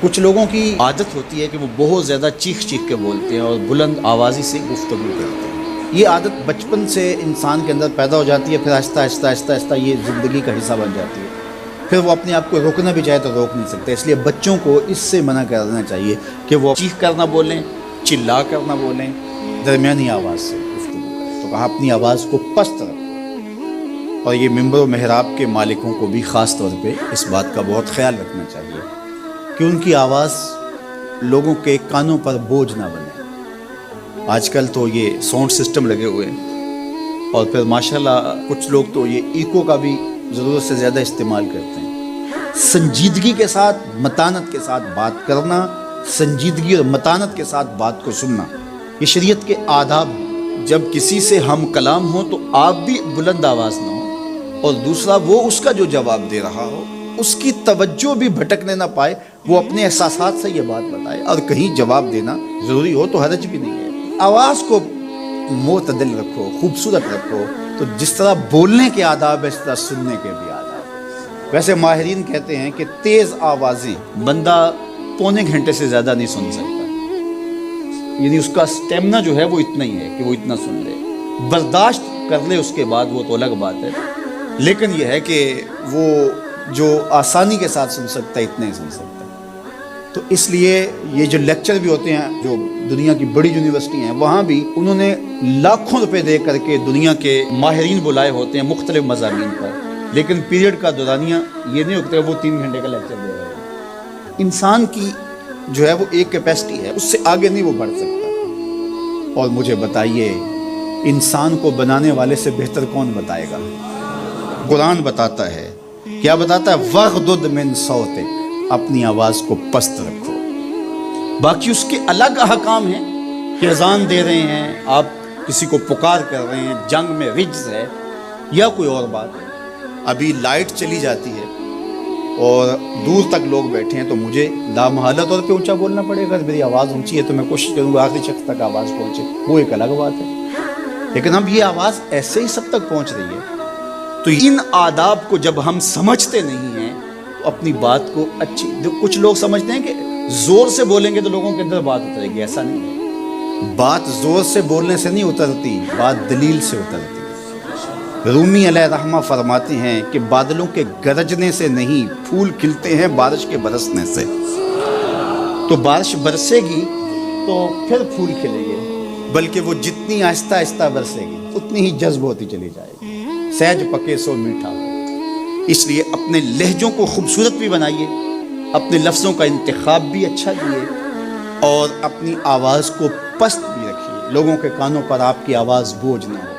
کچھ لوگوں کی عادت ہوتی ہے کہ وہ بہت زیادہ چیخ چیخ کے بولتے ہیں اور بلند آوازی سے گفتگو کرتے ہیں۔ یہ عادت بچپن سے انسان کے اندر پیدا ہو جاتی ہے، پھر آہستہ آہستہ آہستہ آہستہ یہ زندگی کا حصہ بن جاتی ہے۔ پھر وہ اپنے آپ کو روکنا بھی چاہے تو روک نہیں سکتے، اس لیے بچوں کو اس سے منع کر دینا چاہیے کہ وہ چیخ کرنا بولیں، چلا کرنا بولیں، درمیانی آواز سے گفتگو کریں۔ تو کہا اپنی آواز کو پست رکھو، اور یہ ممبر و محراب کے مالکوں کو بھی خاص طور پہ اس بات کا بہت خیال رکھنا چاہیے کہ ان کی آواز لوگوں کے کانوں پر بوجھ نہ بنے۔ آج کل تو یہ ساؤنڈ سسٹم لگے ہوئے ہیں، اور پھر ماشاءاللہ کچھ لوگ تو یہ ایکو کا بھی ضرورت سے زیادہ استعمال کرتے ہیں۔ سنجیدگی کے ساتھ، متانت کے ساتھ بات کرنا، سنجیدگی اور متانت کے ساتھ بات کو سننا، یہ شریعت کے آداب ہیں۔ جب کسی سے ہم کلام ہوں تو آپ بھی بلند آواز نہ ہو، اور دوسرا وہ اس کا جو جواب دے رہا ہو اس کی توجہ بھی بھٹکنے نہ پائے، وہ اپنے احساسات سے یہ بات بتائے، اور کہیں جواب دینا ضروری ہو تو حرج بھی نہیں ہے۔ آواز کو معتدل رکھو، خوبصورت رکھو، تو جس طرح بولنے کے آداب ہے اس طرح سننے کے بھی آداب ہیں۔ ویسے ماہرین کہتے ہیں کہ تیز آوازیں بندہ پونے گھنٹے سے زیادہ نہیں سن سکتا، یعنی اس کا سٹیمنا جو ہے وہ اتنا ہی ہے کہ وہ اتنا سن لے، برداشت کر لے اس کے بعد وہ تو الگ بات ہے، لیکن یہ ہے کہ وہ جو آسانی کے ساتھ سن سکتا ہے اتنے ہی سن سکتا ہے۔ تو اس لیے یہ جو لیکچر بھی ہوتے ہیں جو دنیا کی بڑی یونیورسٹی ہیں، وہاں بھی انہوں نے لاکھوں روپے دے کر کے دنیا کے ماہرین بلائے ہوتے ہیں مختلف مضامین پر، لیکن پیریڈ کا دورانیہ یہ نہیں ہوتا وہ 3 گھنٹے کا لیکچر دے رہے ہیں۔ انسان کی جو ہے وہ ایک کیپیسٹی ہے، اس سے آگے نہیں وہ بڑھ سکتا۔ اور مجھے بتائیے انسان کو بنانے والے سے بہتر کون بتائے گا؟ قرآن بتاتا ہے، کیا بتاتا ہے؟ وَغْضُضْ مِنْ صَوْتِكَ، اپنی آواز کو پست رکھو۔ باقی اس کے الگ احکام ہیں کہ اذان دے رہے ہیں، آپ کسی کو پکار کر رہے ہیں، جنگ میں رجز ہے یا کوئی اور بات ہے۔ ابھی لائٹ چلی جاتی ہے اور دور تک لوگ بیٹھے ہیں تو مجھے لامحالہ طور پہ اونچا بولنا پڑے گا۔ میری آواز اونچی ہے تو میں کوشش کروں گا آخری شخص تک آواز پہنچے، وہ ایک الگ بات ہے، لیکن اب یہ آواز ایسے ہی سب تک پہنچ رہی ہے۔ تو ان آداب کو جب ہم سمجھتے نہیں ہیں تو اپنی بات کو کچھ لوگ سمجھتے ہیں کہ زور سے بولیں گے تو لوگوں کے اندر بات اترے گی، ایسا نہیں ہے۔ بات زور سے بولنے سے نہیں اترتی، بات دلیل سے اترتی ہے۔ رومی علیہ رحمہ فرماتے ہیں کہ بادلوں کے گرجنے سے نہیں، پھول کھلتے ہیں بارش کے برسنے سے۔ تو بارش برسے گی تو پھر پھول کھلے گے، بلکہ وہ جتنی آہستہ آہستہ برسے گی اتنی ہی جذب ہوتی چلی جائے گی۔ سہج پکے سو میٹھا ہو۔ اس لیے اپنے لہجوں کو خوبصورت بھی بنائیے، اپنے لفظوں کا انتخاب بھی اچھا کیے، اور اپنی آواز کو پست بھی رکھیے، لوگوں کے کانوں پر آپ کی آواز بوجھ نہ ہو۔